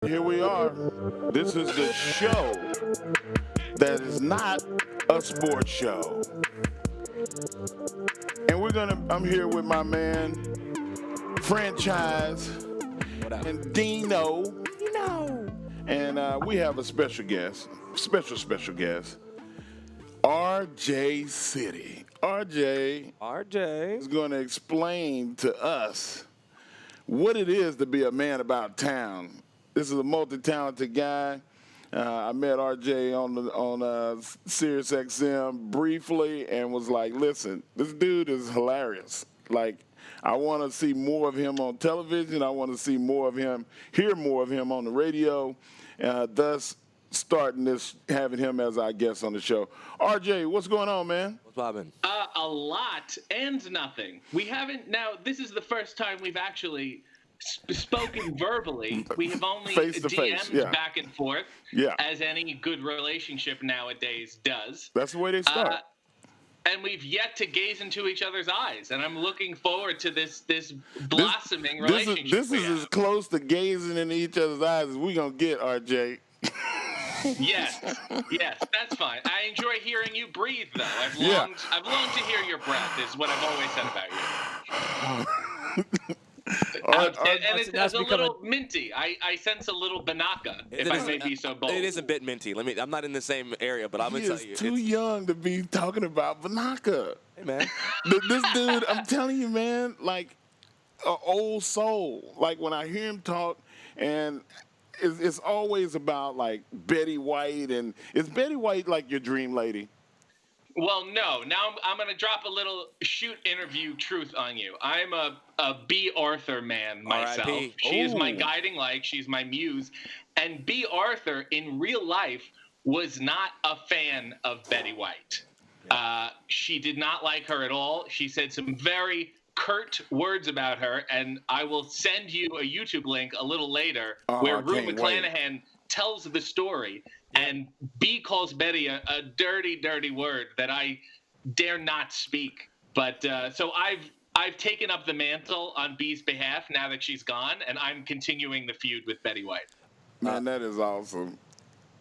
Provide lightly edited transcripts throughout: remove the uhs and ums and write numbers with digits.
Here we are. This is the show that is not a sports show. And I'm here with my man, Franchise, What up? and Dino. No. And we have a special guest, special guest, RJ City. RJ RJ. is going to explain to us what it is to be a man about town. This is a multi-talented guy. I met RJ on Sirius XM briefly and was like, listen, this dude is hilarious. Like, I want to see more of him on television. I want to see more of him, hear more of him on the radio. Thus, having him as our guest on the show. RJ, what's going on, man? What's poppin'? A lot and nothing. We haven't. Now, this is the first time we've actually spoken verbally. We have only Face to DM'd face, yeah. back and forth, Yeah. as any good relationship nowadays does. That's the way they start. And we've yet to gaze into each other's eyes, and I'm looking forward to this blossoming relationship. This is as close to gazing into each other's eyes as we're going to get, RJ. Yes, that's fine. I enjoy hearing you breathe, though. I've longed to hear your breath. Is what I've always said about you. And it's a little minty. I sense a little banaka, if I may be so bold. It is a bit minty. I'm not in the same area, but I'm gonna tell you, Too young to be talking about banaka. Hey man, This dude, I'm telling you, man, like an old soul. Like when I hear him talk, and it's always about like Betty White, and is Betty White like your dream lady? Well, no. Now I'm going to drop a little shoot interview truth on you. I'm a Bea Arthur man myself. R.I.P. She is my guiding light. She's my muse. And Bea Arthur, in real life, was not a fan of Betty White. She did not like her at all. She said some very curt words about her, and I will send you a YouTube link a little later where Rue McClanahan tells the story. And B calls Betty a dirty, dirty word that I dare not speak. But so I've taken up the mantle on B's behalf now that she's gone, and I'm continuing the feud with Betty White. Man, that is awesome.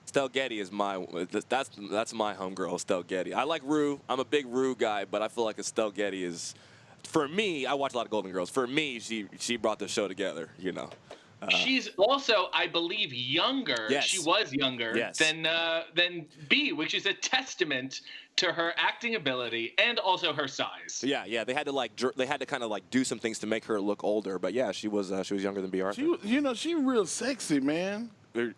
Stell Getty is that's my homegirl, Stell Getty. I like Rue. I'm a big Rue guy, but I feel like Stell Getty is, for me. I watch a lot of Golden Girls. For me, she brought the show together. You know. She's also, I believe, younger. Yes. She was younger Yes. than B, which is a testament to her acting ability and also her size. Yeah. They had to kind of like do some things to make her look older. But yeah, she was younger than Bea Arthur. She real sexy, man.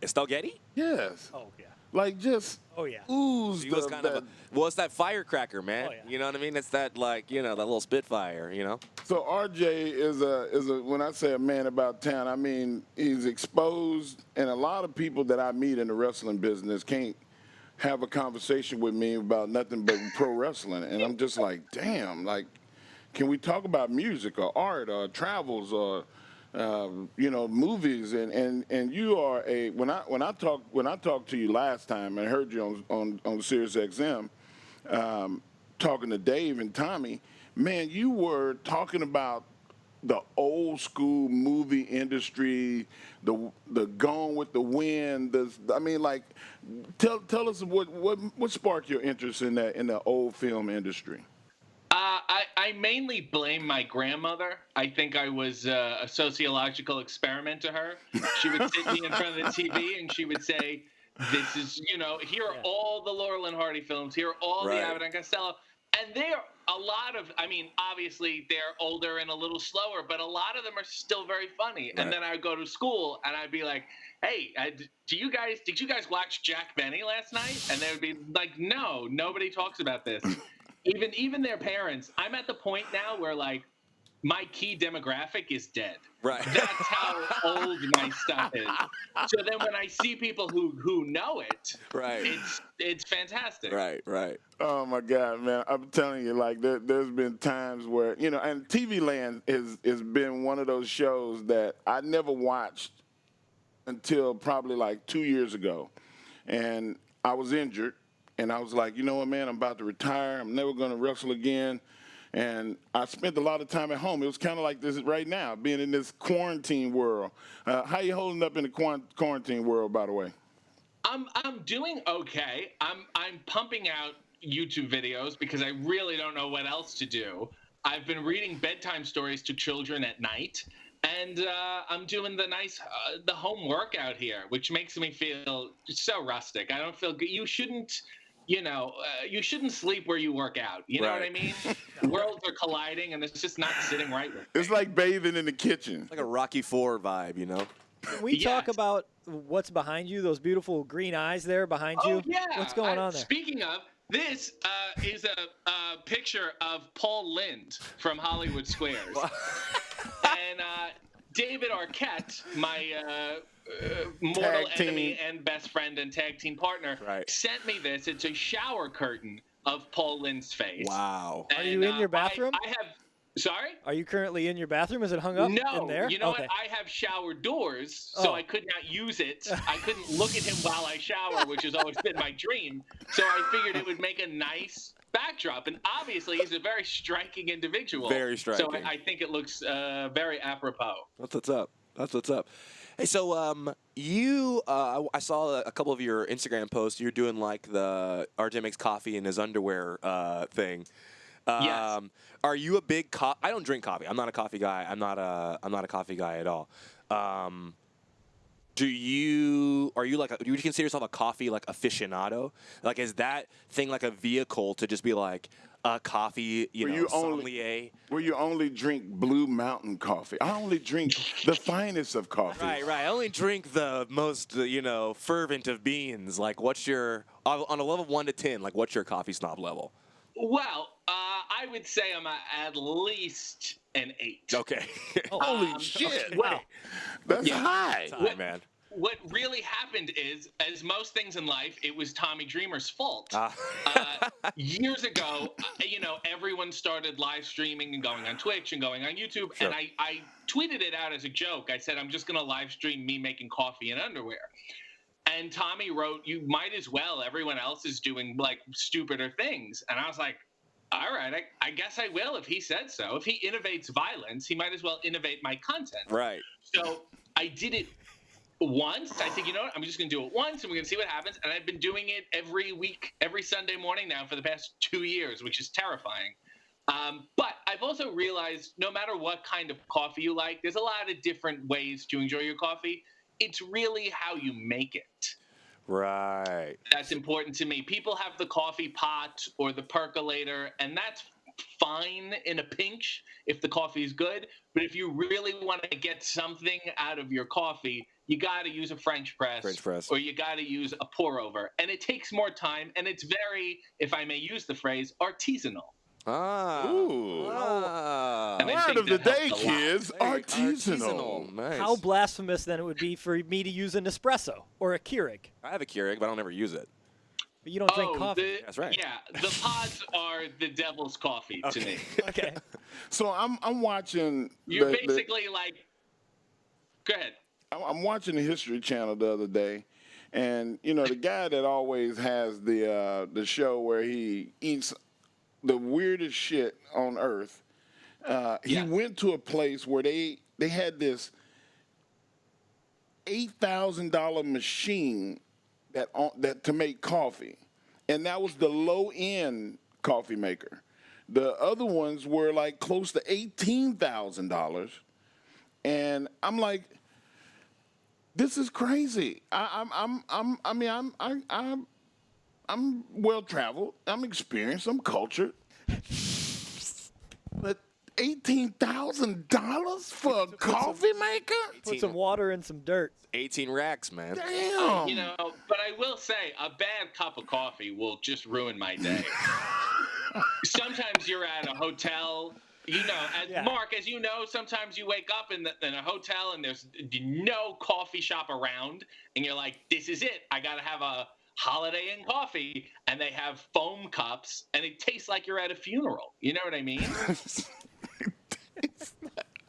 Stell Getty? Yes. Oh, yeah. Like just oozed. She was kind of it's that firecracker, man. Oh, yeah. You know what I mean? It's that that little spitfire, you know? So RJ is a when I say a man about town, I mean he's exposed, and a lot of people that I meet in the wrestling business can't have a conversation with me about nothing but pro wrestling, and I'm just like, damn, like, can we talk about music or art or travels or movies, and you are when I talked to you last time and heard you on Sirius XM, talking to Dave and Tommy, man, you were talking about the old school movie industry, the Gone with the Wind. Tell us what sparked your interest in the old film industry. I mainly blame my grandmother. I think I was a sociological experiment to her. She would sit me in front of the TV and she would say, this is, here are all the Laurel and Hardy films. Here are all the Abbott and Costello. And they're a lot of, obviously they're older and a little slower, but a lot of them are still very funny. Right. And then I would go to school and I'd be like, hey, did you guys watch Jack Benny last night? And they would be like, no, nobody talks about this. Even their parents. I'm at the point now where like my key demographic is dead. Right. That's how old my stuff is. So then when I see people who know it, right, it's fantastic. Right. Oh my God, man! I'm telling you, like there's been times where and TV Land has been one of those shows that I never watched until probably like 2 years ago, and I was injured. And I was like, you know what, man, I'm about to retire. I'm never going to wrestle again. And I spent a lot of time at home. It was kind of like this right now, being in this quarantine world. How you holding up in the quarantine world, by the way? I'm doing okay. I'm pumping out YouTube videos because I really don't know what else to do. I've been reading bedtime stories to children at night, and I'm doing the home workout here, which makes me feel so rustic. I don't feel good. You shouldn't, you shouldn't sleep where you work out. You know what I mean? Worlds are colliding, and it's just not sitting right with me. It's like bathing in the kitchen. Like a Rocky IV vibe, you know? Can we talk about what's behind you, those beautiful green eyes there behind you? Oh, yeah. What's going on there? Speaking of, this is a picture of Paul Lynde from Hollywood Squares. And David Arquette, my mortal enemy and best friend and tag team partner, sent me this. It's a shower curtain of Paul Linde's face. Wow. And, are you in your bathroom? I have... Sorry? Are you currently in your bathroom? Is it hung up in there? No. You know what? I have shower doors, so I could not use it. I couldn't look at him while I shower, which has always been my dream. So I figured it would make a nice backdrop. And obviously, he's a very striking individual. Very striking. So I think it looks very apropos. That's what's up. That's what's up. Hey, so you, I saw a couple of your Instagram posts. You're doing like the RJ makes coffee in his underwear thing. Yes. Are you a big I don't drink coffee. I'm not a coffee guy. I'm not a coffee guy at all. Do you consider yourself a coffee like aficionado? Like, is that thing like a vehicle to just be like a coffee, sommelier? Where you only drink Blue Mountain coffee. I only drink the finest of coffee. Right. I only drink the most, fervent of beans. Like, what's your, on a level of 1 to 10, like, what's your coffee snob level? Well, I would say I'm at least an 8. Okay. Holy shit. Well, that's high. That's high, man. What really happened is, as most things in life, it was Tommy Dreamer's fault. Years ago, everyone started live streaming and going on Twitch and going on YouTube. Sure. And I tweeted it out as a joke. I said, I'm just going to live stream me making coffee in underwear. And Tommy wrote, you might as well. Everyone else is doing, like, stupider things. And I was like, all right, I guess I will if he said so. If he innovates violence, he might as well innovate my content. Right. So I did it once. I think, you know what? I'm just going to do it once, and we're going to see what happens. And I've been doing it every week, every Sunday morning now for the past 2 years, which is terrifying. But I've also realized no matter what kind of coffee you like, there's a lot of different ways to enjoy your coffee. It's really how you make it. Right. That's important to me. People have the coffee pot or the percolator, and that's fine in a pinch if the coffee is good. But if you really want to get something out of your coffee, you got to use a French press. Or you got to use a pour over. And it takes more time, and it's very, if I may use the phrase, artisanal. Ooh. Word of the day, kids. Artisanal. Nice. How blasphemous then it would be for me to use an espresso or a Keurig. I have a Keurig, but I don't ever use it. But you don't drink coffee. That's right. Yeah, the pods are the devil's coffee to me. Okay. So I'm watching. You're basically like. Go ahead. I'm watching the History Channel the other day, and the guy that always has the show where he eats the weirdest shit on earth. He went to a place where they had this $8,000 machine that to make coffee, and that was the low end coffee maker. The other ones were like close to $18,000, and I'm like, this is crazy. I'm well traveled. I'm experienced. I'm cultured. But $18,000 for a coffee maker? Put some water and some dirt. 18 racks, man. Damn. But I will say, a bad cup of coffee will just ruin my day. Sometimes you're at a hotel. Mark, as you know, sometimes you wake up in a hotel and there's no coffee shop around, and you're like, this is it. I got to have a Holiday Inn coffee, and they have foam cups, and it tastes like you're at a funeral. You know what I mean?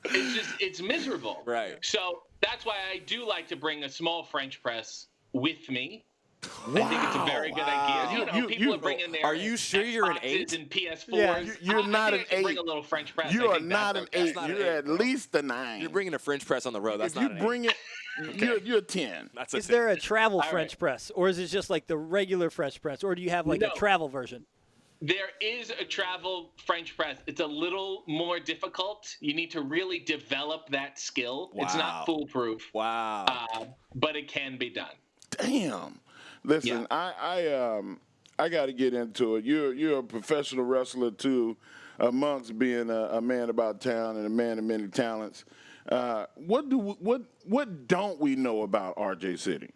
It's miserable. Right. So that's why I do like to bring a small French press with me. I think it's a very good idea. You know, people are bringing their Are you sure you're an Xboxes 8? and PS4s. Yeah, you're not I an think I can bring 8. a little French press. You I are think that's not an okay. 8. not an You're 8, at bro. least a 9. You're bringing a French press on the road. That's if not you an bring 8. it, you're a 10. That's a Is 10. there a travel All French right. press, or is it just like the regular French press, or do you have like a No. travel version? There is a travel French press. It's a little more difficult. You need to really develop that skill. It's Wow. not foolproof, Wow. but it can be done. Damn. Listen, I got to get into it. You're a professional wrestler too, amongst being a man about town and a man of many talents. What don't we know about RJ City?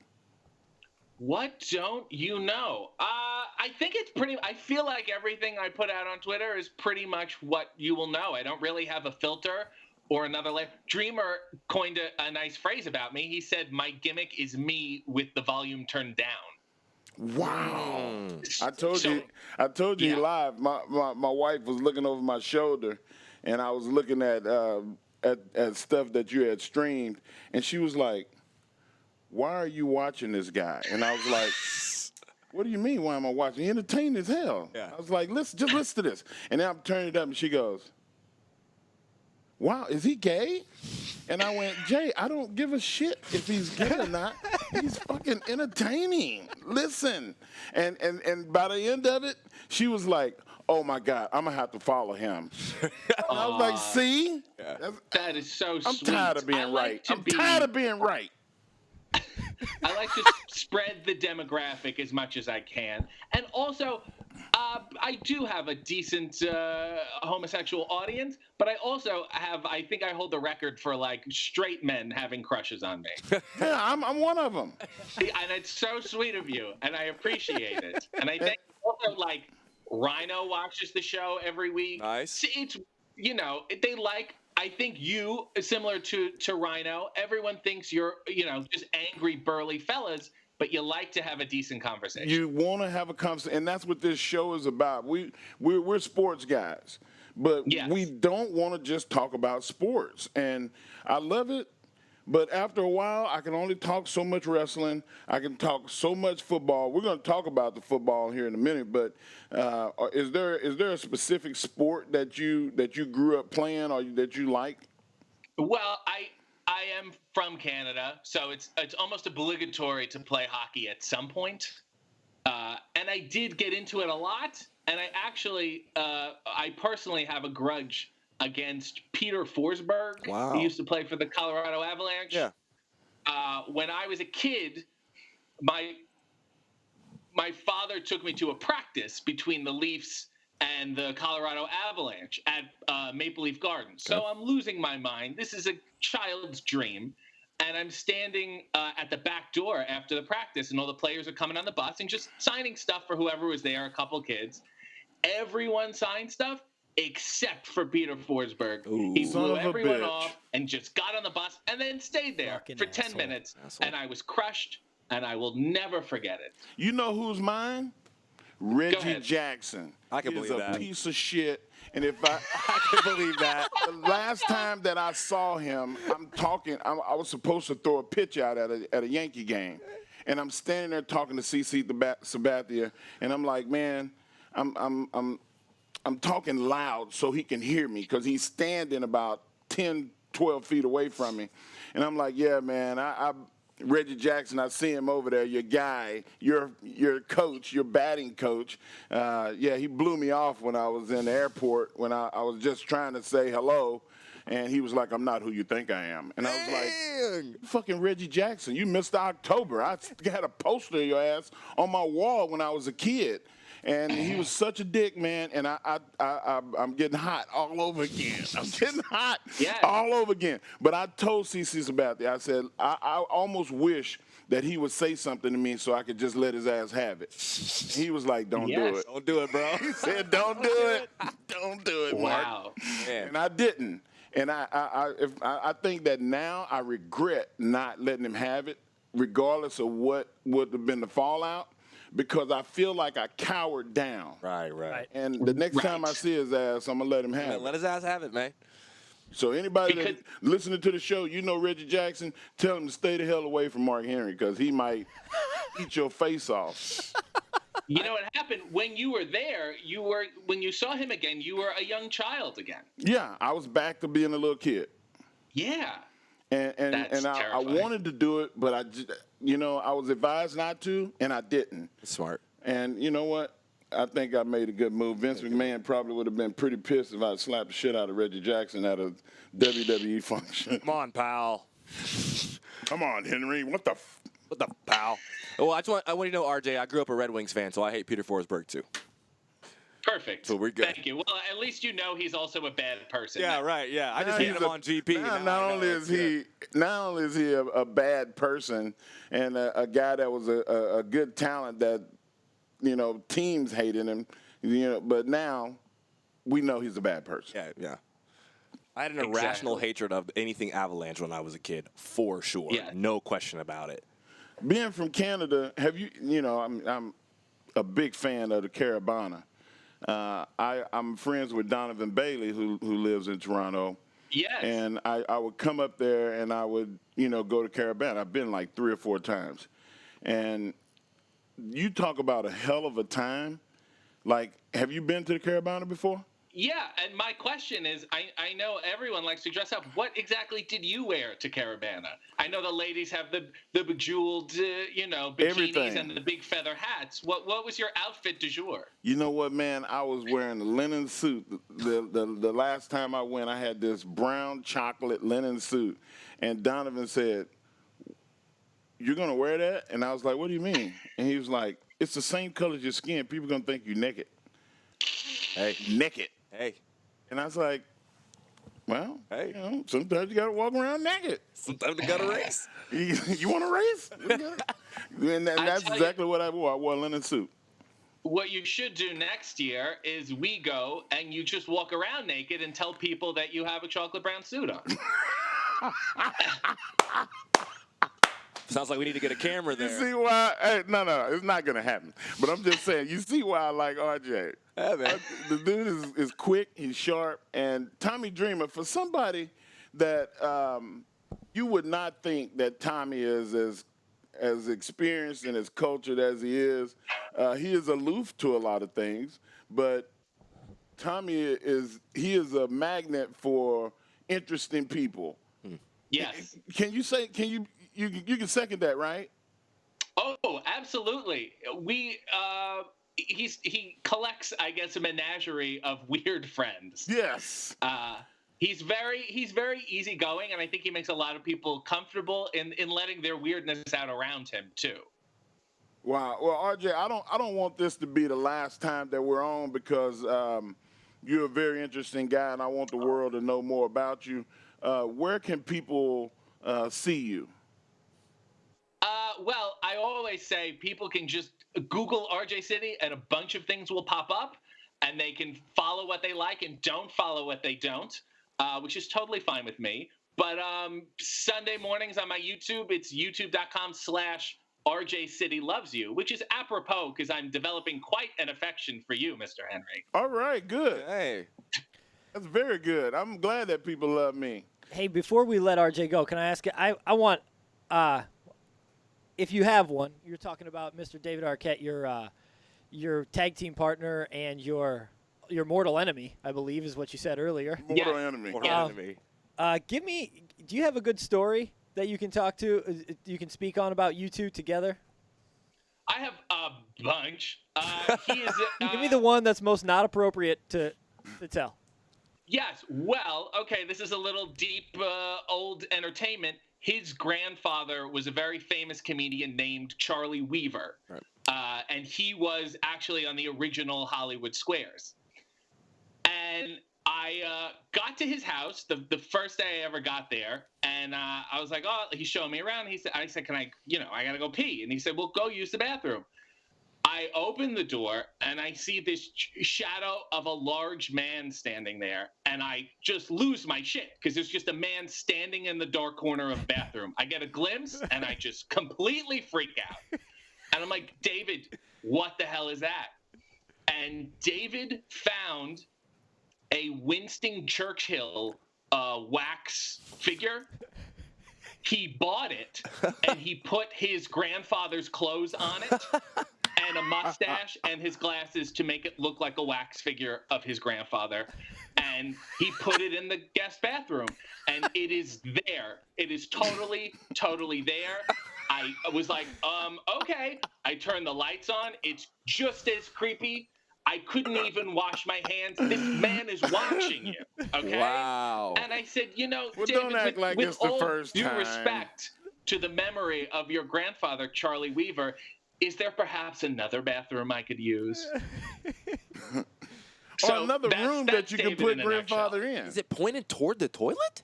What don't you know? I think it's I feel like everything I put out on Twitter is pretty much what you will know. I don't really have a filter or another layer. Dreamer coined a nice phrase about me. He said, "My gimmick is me with the volume turned down." Wow. I told you yeah. live. My wife was looking over my shoulder, and I was looking at stuff that you had streamed, and she was like, "Why are you watching this guy?" And I was like, "What do you mean? Why am I watching? He entertained as hell." Yeah. I was like, "Listen, just listen to this." And then I'm turning it up, and she goes, "Wow, is he gay?" And I went, "Jay, I don't give a shit if he's gay or not. He's fucking entertaining. Listen." And by the end of it, she was like, "Oh my God, I'm gonna have to follow him." And I was like, "See? That is so I'm sweet. tired of being I like right. to I'm be- tired of being right." I like to spread the demographic as much as I can. And also, I do have a decent homosexual audience, but I also I think I hold the record for like straight men having crushes on me. Yeah, I'm one of them. And it's so sweet of you, and I appreciate it. And I think also like Rhino watches the show every week. Nice. It's they like. I think you, similar to Rhino, everyone thinks you're just angry burly fellas, but you like to have a decent conversation. You want to have a conversation, and that's what this show is about. We're sports guys, but Yes. we don't want to just talk about sports. And I love it, but after a while, I can only talk so much wrestling. I can talk so much football. We're going to talk about the football here in a minute, but is there a specific sport that you grew up playing or that you like? Well, I am from Canada, so it's almost obligatory to play hockey at some point. And I did get into it a lot, and I actually I personally have a grudge against Peter Forsberg. Wow. He used to play for the Colorado Avalanche. Yeah. When I was a kid, my father took me to a practice between the Leafs and the Colorado Avalanche at Maple Leaf Gardens. So I'm losing my mind. This is a child's dream. And I'm standing at the back door after the practice, and all the players are coming on the bus and just signing stuff for whoever was there, a couple kids. Everyone signed stuff except for Peter Forsberg. He Son blew of a everyone bitch. off and just got on the bus and then stayed there Fucking for 10 asshole. minutes. Asshole. And I was crushed, and I will never forget it. You know who's mine? Reggie ahead. Jackson. I can He's believe a that. piece of shit. And if I can believe that. The last time that I saw him, I was supposed to throw a pitch out at a Yankee game. And I'm standing there talking to CC Sabathia, and I'm like, man, I'm talking loud so he can hear me because he's standing about 10, 12 feet away from me. And I'm like, yeah, man, Reggie Jackson, I see him over there, your guy, your coach, your batting coach. Yeah, he blew me off when I was in the airport when I was just trying to say hello. And he was like, I'm not who you think I am. And I was like, fucking Reggie Jackson, you missed October. I had a poster of your ass on my wall when I was a kid. And he was such a dick, man. And I'm getting hot all over again. I'm getting hot all over again. But I told CC Sabathia, I said, I almost wish that he would say something to me so I could just let his ass have it. He was like, don't do it. Don't do it, bro. He said, don't do it. Don't do it, Mark. Wow. Man. And I didn't. And I think that now I regret not letting him have it, regardless of what would have been the fallout, because I feel like I cowered down. Right. And the next time I see his ass, I'm going to let him have Man, it. let his ass have it, man. So anybody that's listening to the show, you know Reggie Jackson, tell him to stay the hell away from Mark Henry because he might eat your face off. You know what happened when you were there? When you saw him again, you were a young child again. Yeah, I was back to being a little kid. Yeah. And I terrifying. wanted to do it, but I just, I was advised not to, and I didn't. Smart. And you know what? I think I made a good move. Vince McMahon probably would have been pretty pissed if I slapped the shit out of Reggie Jackson at a WWE function. Come on, pal. Come on, Henry. What the pal? Well, I want you to know, RJ, I grew up a Red Wings fan, so I hate Peter Forsberg, too. Perfect. So we're good. Thank you. Well, at least you know he's also a bad person. Yeah, right. Yeah, I just Now hate he's him on GP. Not only is he a bad person and a guy that was a good talent that teams hated him, but now we know he's a bad person. Yeah. I had an irrational hatred of anything Avalanche when I was a kid, for sure. Yeah. No question about it. Being from Canada, have you? I'm a big fan of the Carabana. I'm friends with Donovan Bailey, who lives in Toronto. Yes. And I would come up there and I would, go to Carabana. I've been like 3 or 4 times. And you talk about a hell of a time. Like, have you been to the Carabana before? Yeah, and my question is, I know everyone likes to dress up. What exactly did you wear to Carabana? I know the ladies have the bejeweled, bikinis Everything. and the big feather hats. What was your outfit du jour? You know what, man? I was wearing a linen suit. The last time I went, I had this brown chocolate linen suit. And Donovan said, "You're going to wear that?" And I was like, "What do you mean?" And he was like, "It's the same color as your skin. People going to think you're naked." Hey. Naked. Hey. And I was like, well, hey, sometimes you got to walk around naked. Sometimes you got to race. You want to race? And that's exactly what I wore. I wore a linen suit. What you should do next year is we go and you just walk around naked and tell people that you have a chocolate brown suit on. Sounds like we need to get a camera there. You see why? Hey, no, it's not going to happen. But I'm just saying, you see why I like RJ. Yeah, man. The dude is quick, he's sharp, and Tommy Dreamer, for somebody that you would not think that Tommy is as experienced and as cultured as he is aloof to a lot of things, but Tommy is a magnet for interesting people. Yes. Can you can second that, right? Oh, absolutely. He collects, I guess, a menagerie of weird friends. Yes. He's very easygoing, and I think he makes a lot of people comfortable in letting their weirdness out around him too. Wow. Well, RJ, I don't want this to be the last time that we're on because you're a very interesting guy, and I want the world to know more about you. Where can people see you? Well, I always say people can just Google RJ City and a bunch of things will pop up, and they can follow what they like and don't follow what they don't, which is totally fine with me. But Sunday mornings on my YouTube, it's youtube.com/RJ City Loves You, which is apropos because I'm developing quite an affection for you, Mr. Henry. All right, good. Hey. That's very good. I'm glad that people love me. Hey, before we let RJ go, can I ask you? I want, if you have one, you're talking about Mr. David Arquette, your tag team partner and your mortal enemy, I believe, is what you said earlier. Mortal enemy. Do you have a good story that you can you can speak on about you two together? I have a bunch. He is. Give me the one that's most not appropriate to tell. Yes. Well, okay, this is a little deep, old entertainment. His grandfather was a very famous comedian named Charlie Weaver. Right. And he was actually on the original Hollywood Squares. And I got to his house the first day I ever got there. And I was like, oh, he's showing me around. I said, can I got to go pee. And he said, well, go use the bathroom. I open the door, and I see this shadow of a large man standing there, and I just lose my shit because there's just a man standing in the dark corner of the bathroom. I get a glimpse, and I just completely freak out. And I'm like, David, what the hell is that? And David found a Winston Churchill wax figure He bought it, and he put his grandfather's clothes on it, and a mustache and his glasses to make it look like a wax figure of his grandfather. And he put it in the guest bathroom, and it is there. It is totally, totally there. I was like, okay. I turned the lights on. It's just as creepy. I couldn't even wash my hands. This man is watching you, okay? Wow. And I said, Well, David, don't act like with it's the all first due time. respect to the memory of your grandfather, Charlie Weaver, is there perhaps another bathroom I could use? Or another room that you David can put in a grandfather nutshell. in. Is it pointed toward the toilet?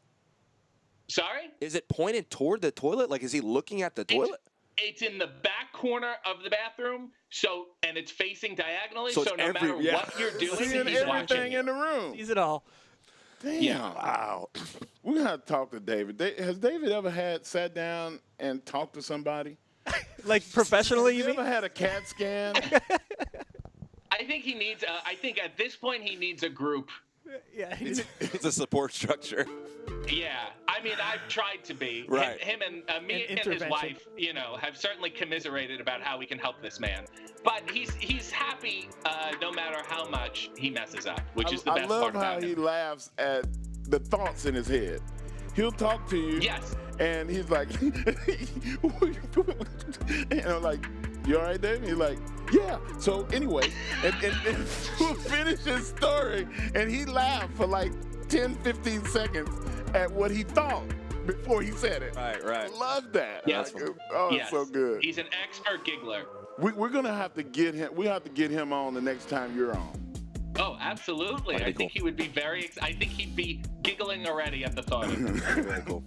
Sorry? Is it pointed toward the toilet? Like, is he looking at the toilet? It's in the back corner of the bathroom, and it's facing diagonally, So so it's no matter yeah. what you're doing, Seeing he's watching everything you. in the room. Sees it all. Damn. Yeah. Wow. We're going to have to talk to David. Has David ever sat down and talked to somebody? Like professionally, you You mean? ever had a CAT scan? I think he needs. I think at this point he needs a group. Yeah. It's a support structure. Yeah, I mean, I've tried to be. Right. Him and me An and his intervention. wife, have certainly commiserated about how we can help this man. But he's happy no matter how much he messes up, which is the best I love part how about he him. laughs at the thoughts in his head. He'll talk to you. Yes. And he's like, and I'm like, you all right, David? He's like, yeah. So anyway, and we'll finish his story, and he laughed for like 10, 15 seconds at what he thought before he said it. Right. I love that. Yes. Oh, Yes. it's so good. He's an expert giggler. We're gonna have to get him. We have to get him on the next time you're on. Oh, absolutely. That'd be I think cool. he would be I think he'd be giggling already at the thought of it. Very cool.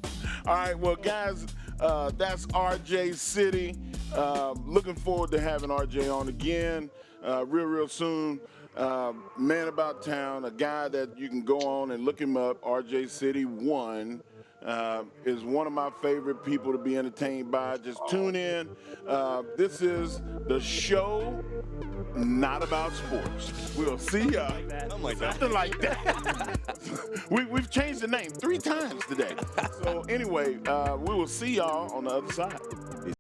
All right, well, guys, that's RJ City. Looking forward to having RJ on again real soon. Man About Town, a guy that you can go on and look him up, RJ City 1. Is one of my favorite people to be entertained by. Just tune in. This is the show not about sports. We'll see ya. Something like that. Something like that. We've changed the name 3 times today. So anyway, we will see y'all on the other side.